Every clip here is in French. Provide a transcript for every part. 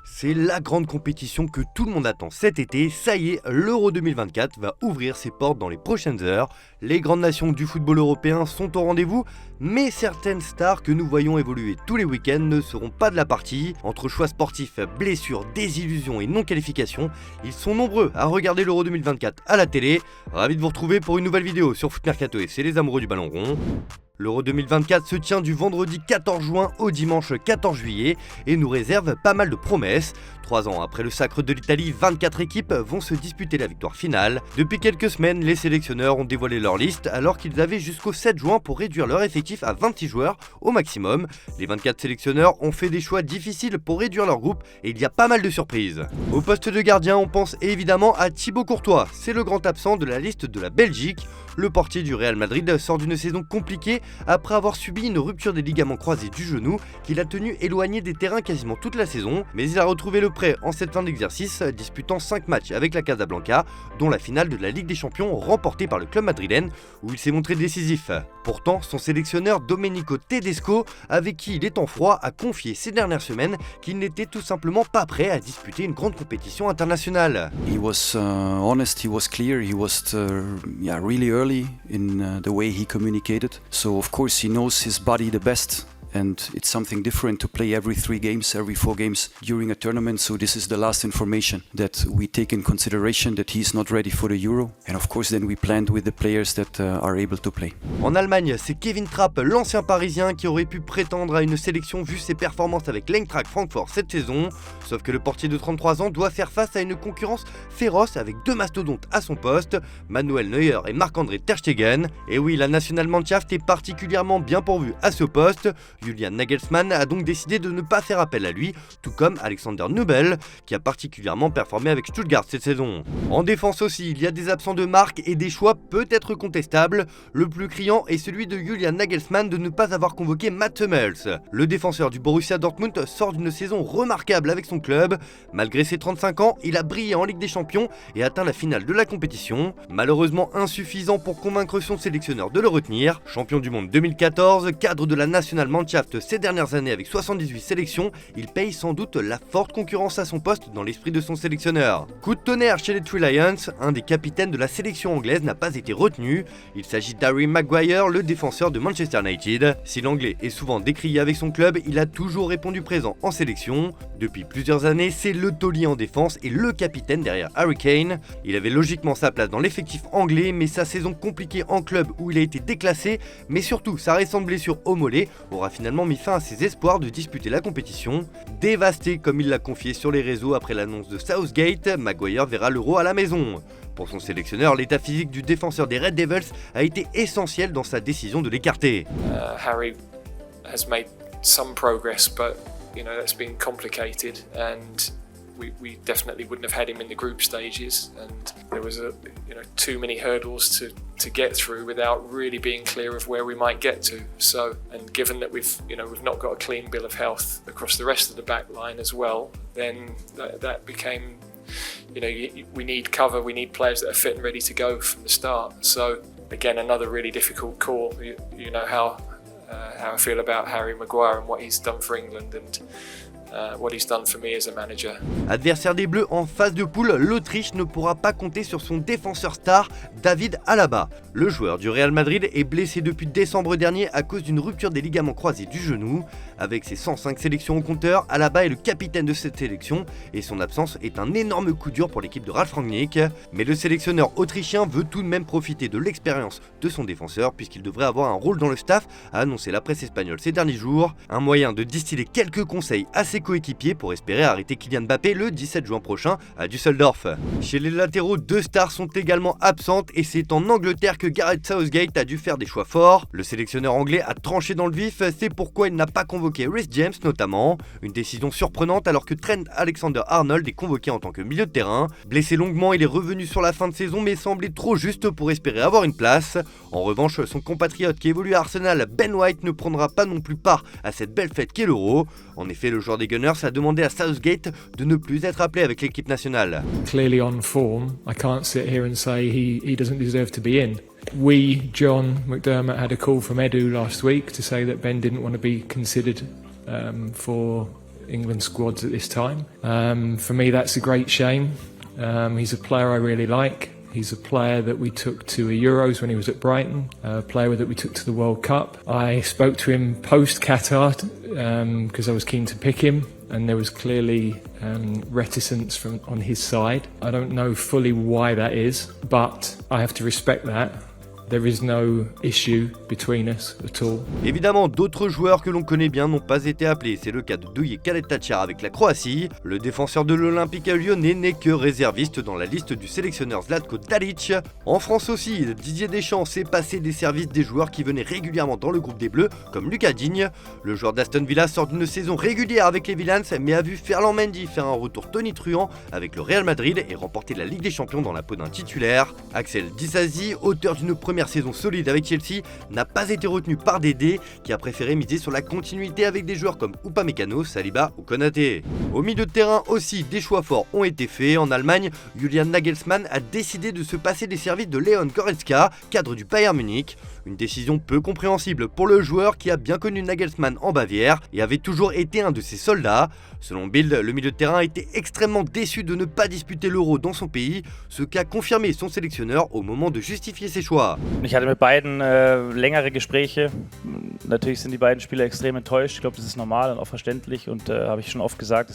C'est la grande compétition que tout le monde attend cet été. Ça y est, l'Euro 2024 va ouvrir ses portes dans les prochaines heures. Les grandes nations du football européen sont au rendez-vous, mais certaines stars que nous voyons évoluer tous les week-ends ne seront pas de la partie. Entre choix sportifs, blessures, désillusions et non-qualifications, ils sont nombreux à regarder l'Euro 2024 à la télé. Ravi de vous retrouver pour une nouvelle vidéo sur Foot Mercato et c'est les amoureux du ballon rond. L'Euro 2024 se tient du vendredi 14 juin au dimanche 14 juillet et nous réserve pas mal de promesses. 3 ans après le sacre de l'Italie, 24 équipes vont se disputer la victoire finale. Depuis quelques semaines, les sélectionneurs ont dévoilé leur liste alors qu'ils avaient jusqu'au 7 juin pour réduire leur effectif à 26 joueurs au maximum. Les 24 sélectionneurs ont fait des choix difficiles pour réduire leur groupe et il y a pas mal de surprises. Au poste de gardien, on pense évidemment à Thibaut Courtois. C'est le grand absent de la liste de la Belgique. Le portier du Real Madrid sort d'une saison compliquée après avoir subi une rupture des ligaments croisés du genou qui l'a tenu éloigné des terrains quasiment toute la saison, mais il a retrouvé le prêt en cette fin d'exercice, disputant 5 matchs avec la Casablanca, dont la finale de la Ligue des Champions remportée par le club madrilène où il s'est montré décisif. Pourtant, son sélectionneur Domenico Tedesco, avec qui il est en froid, a confié ces dernières semaines qu'il n'était tout simplement pas prêt à disputer une grande compétition internationale. He was honest, he was clear, he was really early in the way he communicated. So of course he knows his body the best. And it's something different to play every 3 games, every 4 games during a tournament. So this is the last information that we take in consideration, that he's not ready for the Euro. And of course then we planned with the players that are able to play. En Allemagne, c'est Kevin Trapp, l'ancien parisien, qui aurait pu prétendre à une sélection vu ses performances avec l'Eintracht Francfort cette saison. Sauf que le portier de 33 ans doit faire face à une concurrence féroce avec 2 mastodontes à son poste, Manuel Neuer et Marc-André Ter Stegen. Et oui, la Nationalmannschaft est particulièrement bien pourvue à ce poste. Julian Nagelsmann a donc décidé de ne pas faire appel à lui, tout comme Alexander Nubel, qui a particulièrement performé avec Stuttgart cette saison. En défense aussi, il y a des absents de marque et des choix peut-être contestables. Le plus criant est celui de Julian Nagelsmann de ne pas avoir convoqué Mats Hummels. Le défenseur du Borussia Dortmund sort d'une saison remarquable avec son club. Malgré ses 35 ans, il a brillé en Ligue des Champions et atteint la finale de la compétition. Malheureusement insuffisant pour convaincre son sélectionneur de le retenir. Champion du monde 2014, cadre de la Nationalmannschaft ces dernières années avec 78 sélections, il paye sans doute la forte concurrence à son poste dans l'esprit de son sélectionneur. Coup de tonnerre chez les Three Lions, un des capitaines de la sélection anglaise n'a pas été retenu. Il s'agit d'Harry Maguire, le défenseur de Manchester United. Si l'anglais est souvent décrié avec son club, il a toujours répondu présent en sélection. Depuis plusieurs années, c'est le taulier en défense et le capitaine derrière Harry Kane. Il avait logiquement sa place dans l'effectif anglais, mais sa saison compliquée en club où il a été déclassé, mais surtout sa récente blessure au mollet, aura finalement mis fin à ses espoirs de disputer la compétition. Dévasté comme il l'a confié sur les réseaux après l'annonce de Southgate, Maguire verra l'Euro à la maison. Pour son sélectionneur, l'état physique du défenseur des Red Devils a été essentiel dans sa décision de l'écarter. Harry has made some progress, but that's been complicated and we definitely wouldn't have had him in the group stages, and there was too many hurdles to get through without really being clear of where we might get to. So, and given that we've not got a clean bill of health across the rest of the back line as well, then that became, we need cover, we need players that are fit and ready to go from the start. So again, another really difficult call. You know how I feel about Harry Maguire and what he's done for England and what he's done for me as a manager. Adversaire des Bleus en phase de poule, l'Autriche ne pourra pas compter sur son défenseur star, David Alaba. Le joueur du Real Madrid est blessé depuis décembre dernier à cause d'une rupture des ligaments croisés du genou. Avec ses 105 sélections au compteur, Alaba est le capitaine de cette sélection et son absence est un énorme coup dur pour l'équipe de Ralf Rangnick. Mais le sélectionneur autrichien veut tout de même profiter de l'expérience de son défenseur puisqu'il devrait avoir un rôle dans le staff, a annoncé la presse espagnole ces derniers jours. Un moyen de distiller quelques conseils à ses coéquipiers pour espérer arrêter Kylian Mbappé le 17 juin prochain à Düsseldorf. Chez les latéraux, 2 stars sont également absentes et c'est en Angleterre que Gareth Southgate a dû faire des choix forts. Le sélectionneur anglais a tranché dans le vif, c'est pourquoi il n'a pas convoqué Reece James notamment. Une décision surprenante alors que Trent Alexander-Arnold est convoqué en tant que milieu de terrain. Blessé longuement, il est revenu sur la fin de saison mais semblait trop juste pour espérer avoir une place. En revanche, son compatriote qui évolue à Arsenal, Ben White, ne prendra pas non plus part à cette belle fête qu'est l'Euro. En effet, le joueur des Gunners a demandé à Southgate de ne plus être appelé avec l'équipe nationale. Clearly on form, I can't sit here and say he doesn't deserve to be in. John McDermott had a call from Edu last week to say that Ben didn't want to be considered for England squads at this time. For me, that's a great shame. He's a player I really like. He's a player that we took to a Euros when he was at Brighton, a player that we took to the World Cup. I spoke to him post-Qatar because I was keen to pick him, and there was clearly reticence on his side. I don't know fully why that is, but I have to respect that. There is no issue between us at all. Évidemment, d'autres joueurs que l'on connaît bien n'ont pas été appelés. C'est le cas de Duje Kaletačar avec la Croatie. Le défenseur de l'Olympique lyonnais n'est que réserviste dans la liste du sélectionneur Zlatko Dalic. En France aussi, Didier Deschamps s'est passé des services des joueurs qui venaient régulièrement dans le groupe des Bleus, comme Lucas Digne. Le joueur d'Aston Villa sort d'une saison régulière avec les Villains, mais a vu Ferland Mendy faire un retour tonitruant avec le Real Madrid et remporter la Ligue des Champions dans la peau d'un titulaire. Axel Disasi, auteur d'une première saison solide avec Chelsea, n'a pas été retenu par Dédé, qui a préféré miser sur la continuité avec des joueurs comme Upamecano, Saliba ou Konaté. Au milieu de terrain aussi, des choix forts ont été faits. En Allemagne, Julian Nagelsmann a décidé de se passer des services de Leon Goretzka, cadre du Bayern Munich. Une décision peu compréhensible pour le joueur qui a bien connu Nagelsmann en Bavière et avait toujours été un de ses soldats. Selon Bild, le milieu de terrain était extrêmement déçu de ne pas disputer l'Euro dans son pays, ce qu'a confirmé son sélectionneur au moment de justifier ses choix. Ich hatte mit beiden längere Gespräche. Natürlich sind die beiden Spieler extrem enttäuscht. Ich glaube, das ist normal und auch verständlich und habe ich schon oft gesagt.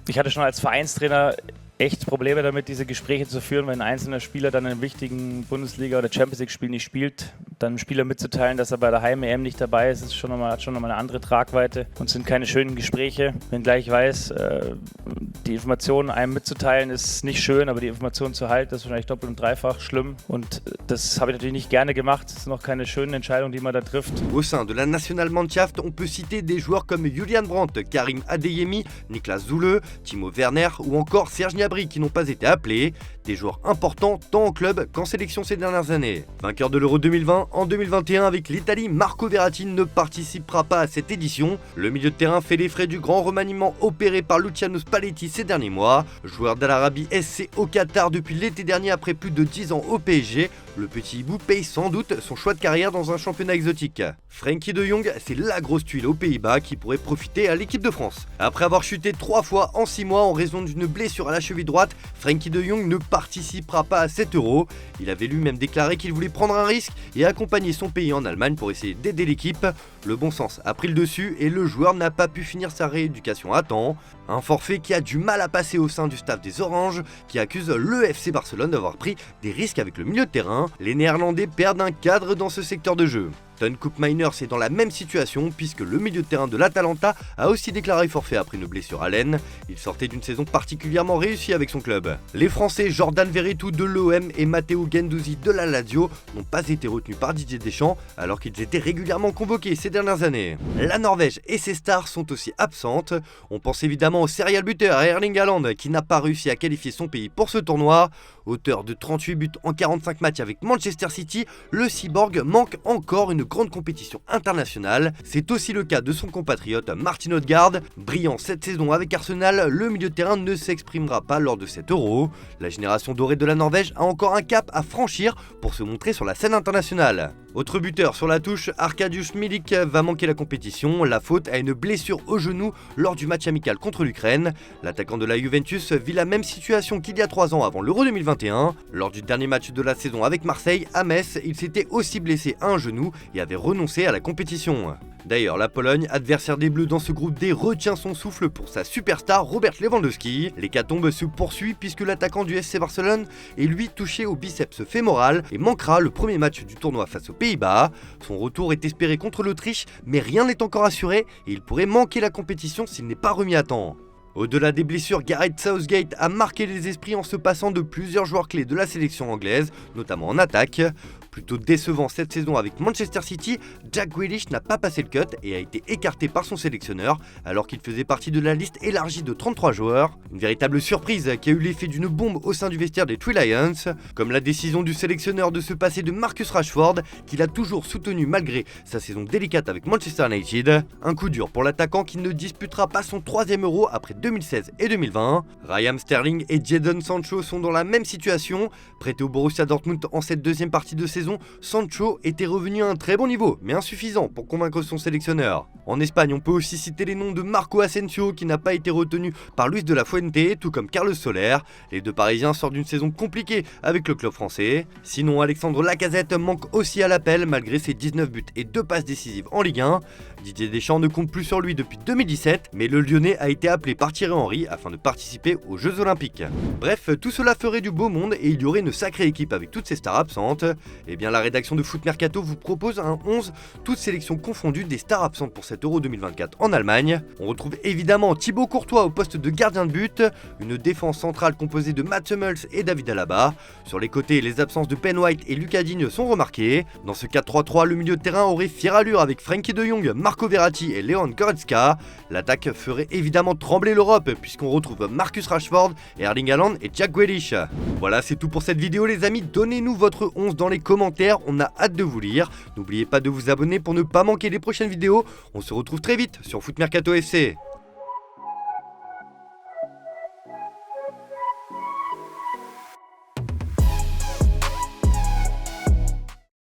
Ich hatte schon als Vereinstrainer echt Probleme damit, diese Gespräche zu führen, wenn ein einzelner Spieler dann in einem wichtigen Bundesliga- oder Champions-League-Spiel nicht spielt. Dann einem Spieler mitzuteilen, dass er bei der Heim-EM nicht dabei ist, hat schon nochmal eine andere Tragweite und sind keine schönen Gespräche. Wenngleich ich weiß, die Informationen einem mitzuteilen ist nicht schön, aber die Informationen zu halten, ist wahrscheinlich doppelt und dreifach schlimm. Und das habe ich natürlich nicht gerne gemacht. Das sind noch keine schönen Entscheidungen, die man da trifft. Au sein de la Nationalmannschaft, on peut citer des joueurs comme Julian Brandt, Karim Adeyemi, Niklas Süle, Timo Werner ou encore Serge Gnabry qui n'ont pas été appelés. Des joueurs importants tant en club qu'en sélection ces dernières années. Vainqueur de l'Euro 2020, en 2021 avec l'Italie, Marco Verratti ne participera pas à cette édition. Le milieu de terrain fait les frais du grand remaniement opéré par Luciano Spalletti ces derniers mois. Joueur d'Al Arabi SC au Qatar depuis l'été dernier après plus de 10 ans au PSG, le petit hibou paye sans doute son choix de carrière dans un championnat exotique. Frenkie de Jong, c'est la grosse tuile aux Pays-Bas qui pourrait profiter à l'équipe de France. Après avoir chuté 3 fois en 6 mois en raison d'une blessure à la cheville droite, Frenkie de Jong ne participera pas à 7 Euro. Il avait lui-même déclaré qu'il voulait prendre un risque et accompagner son pays en Allemagne pour essayer d'aider l'équipe. Le bon sens a pris le dessus et le joueur n'a pas pu finir sa rééducation à temps. Un forfait qui a du mal à passer au sein du staff des Oranges, qui accuse le FC Barcelone d'avoir pris des risques avec le milieu de terrain. Les Néerlandais perdent un cadre dans ce secteur de jeu. Ton Koopmeiners est dans la même situation puisque le milieu de terrain de l'Atalanta a aussi déclaré forfait après une blessure à l'aine. Il sortait d'une saison particulièrement réussie avec son club. Les Français Jordan Verretou de l'OM et Matteo Guendouzi de la Lazio n'ont pas été retenus par Didier Deschamps alors qu'ils étaient régulièrement convoqués ces dernières années. La Norvège et ses stars sont aussi absentes. On pense évidemment au serial buteur Erling Haaland qui n'a pas réussi à qualifier son pays pour ce tournoi. Auteur de 38 buts en 45 matchs avec Manchester City, le cyborg manque encore une grande compétition internationale. C'est aussi le cas de son compatriote Martin Odegaard. Brillant cette saison avec Arsenal, le milieu de terrain ne s'exprimera pas lors de cet Euro. La génération dorée de la Norvège a encore un cap à franchir pour se montrer sur la scène internationale. Autre buteur sur la touche, Arkadiusz Milik va manquer la compétition, la faute à une blessure au genou lors du match amical contre l'Ukraine. L'attaquant de la Juventus vit la même situation qu'il y a 3 ans avant l'Euro 2021. Lors du dernier match de la saison avec Marseille, à Metz, il s'était aussi blessé à un genou et avait renoncé à la compétition. D'ailleurs, la Pologne, adversaire des Bleus dans ce groupe D, retient son souffle pour sa superstar Robert Lewandowski. L'hécatombe se poursuit puisque l'attaquant du FC Barcelone est lui touché au biceps fémoral et manquera le premier match du tournoi face aux Pays-Bas. Son retour est espéré contre l'Autriche, mais rien n'est encore assuré et il pourrait manquer la compétition s'il n'est pas remis à temps. Au-delà des blessures, Gareth Southgate a marqué les esprits en se passant de plusieurs joueurs clés de la sélection anglaise, notamment en attaque. Plutôt décevant cette saison avec Manchester City, Jack Grealish n'a pas passé le cut et a été écarté par son sélectionneur alors qu'il faisait partie de la liste élargie de 33 joueurs. Une véritable surprise qui a eu l'effet d'une bombe au sein du vestiaire des Three Lions, comme la décision du sélectionneur de se passer de Marcus Rashford qu'il a toujours soutenu malgré sa saison délicate avec Manchester United. Un coup dur pour l'attaquant qui ne disputera pas son 3e Euro après 2016 et 2020. Raheem Sterling et Jadon Sancho sont dans la même situation, prêtés au Borussia Dortmund en cette deuxième partie de saison. saison, Sancho était revenu à un très bon niveau, mais insuffisant pour convaincre son sélectionneur. En Espagne, on peut aussi citer les noms de Marco Asensio qui n'a pas été retenu par Luis de la Fuente, tout comme Carlos Soler. Les deux Parisiens sortent d'une saison compliquée avec le club français. Sinon, Alexandre Lacazette manque aussi à l'appel malgré ses 19 buts et 2 passes décisives en Ligue 1. Didier Deschamps ne compte plus sur lui depuis 2017, mais le Lyonnais a été appelé par Thierry Henry afin de participer aux Jeux Olympiques. Bref, tout cela ferait du beau monde et il y aurait une sacrée équipe avec toutes ces stars absentes. Et bien la rédaction de Foot Mercato vous propose un 11, toutes sélections confondues des stars absentes pour cet Euro 2024 en Allemagne. On retrouve évidemment Thibaut Courtois au poste de gardien de but, une défense centrale composée de Mats Hummels et David Alaba. Sur les côtés, les absences de Ben White et Lucas Digne sont remarquées. Dans ce 4-3-3, le milieu de terrain aurait fière allure avec Frenkie de Jong, Marco Verratti et Leon Goretzka. L'attaque ferait évidemment trembler l'Europe puisqu'on retrouve Marcus Rashford, Erling Haaland et Jack Grealish. Voilà, c'est tout pour cette vidéo les amis, donnez-nous votre 11 dans les commentaires, on a hâte de vous lire. N'oubliez pas de vous abonner pour ne pas manquer les prochaines vidéos. On se retrouve très vite sur Foot Mercato FC.